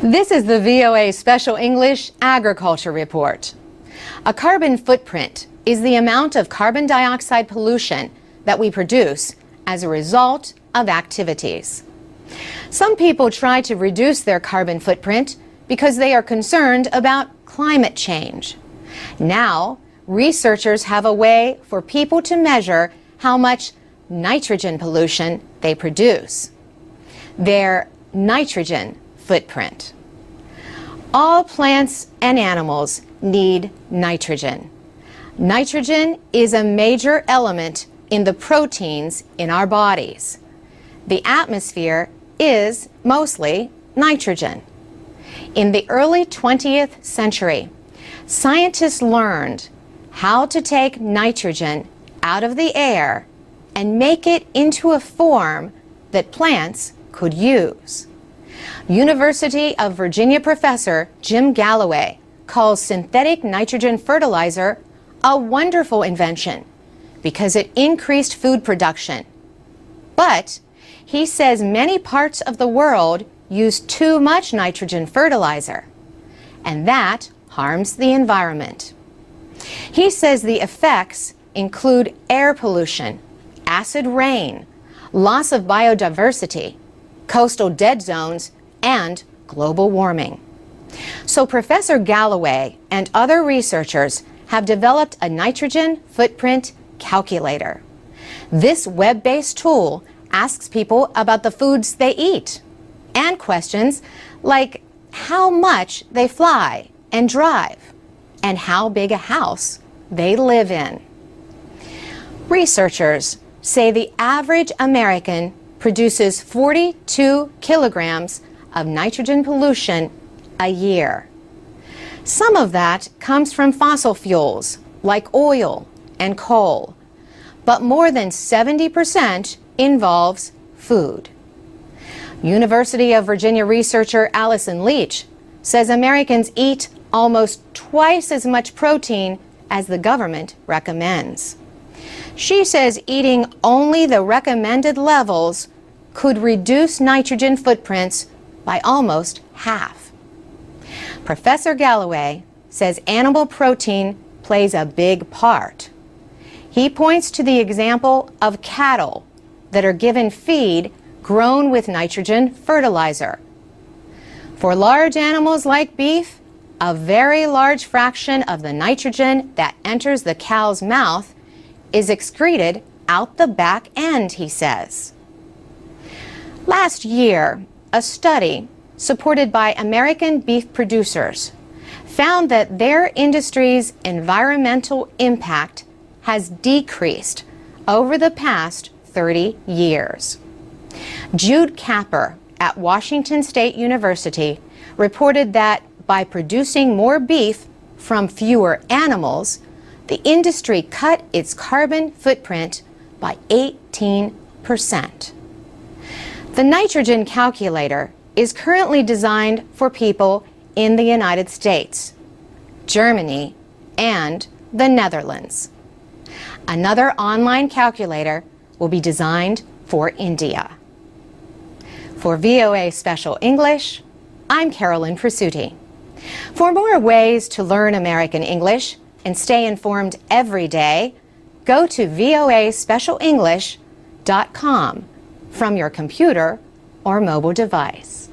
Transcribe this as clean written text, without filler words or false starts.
This is the VOA Special English Agriculture Report. A carbon footprint is the amount of carbon dioxide pollution that we produce as a result of activities. Some people try to reduce their carbon footprint because they are concerned about climate change. Now, researchers have a way for people to measure how much nitrogen pollution they produce. Their nitrogen footprint. All plants and animals need nitrogen. Nitrogen is a major element in the proteins in our bodies. The atmosphere is mostly nitrogen. In the early 20th century, scientists learned how to take nitrogen out of the air and make it into a form that plants could use. University of Virginia professor Jim Galloway calls synthetic nitrogen fertilizer a wonderful invention because it increased food production. But he says many parts of the world use too much nitrogen fertilizer, and that harms the environment. He says the effects include air pollution, acid rain, loss of biodiversity, coastal dead zones, and global warming. So Professor Galloway and other researchers have developed a nitrogen footprint calculator. This web-based tool asks people about the foods they eat and questions like how much they fly and drive and how big a house they live in. Researchers say the average American produces 42 kilograms of nitrogen pollution a year. Some of that comes from fossil fuels like oil and coal, but more than 70% involves food. University of Virginia researcher Allison Leach says Americans eat almost twice as much protein as the government recommends. She says eating only the recommended levels could reduce nitrogen footprints by almost half. Professor Galloway says animal protein plays a big part. He points to the example of cattle that are given feed grown with nitrogen fertilizer. For large animals like beef, a very large fraction of the nitrogen that enters the cow's mouth is excreted out the back end, he says. Last year, a study supported by American beef producers found that their industry's environmental impact has decreased over the past 30 years. Jude Capper at Washington State University reported that by producing more beef from fewer animals, the industry cut its carbon footprint by 18%. The nitrogen calculator is currently designed for people in the United States, Germany, and the Netherlands. Another online calculator will be designed for India. For VOA Special English, I'm Carolyn Presutti. For more ways to learn American English and stay informed every day, go to voaspecialenglish.com from your computer or mobile device.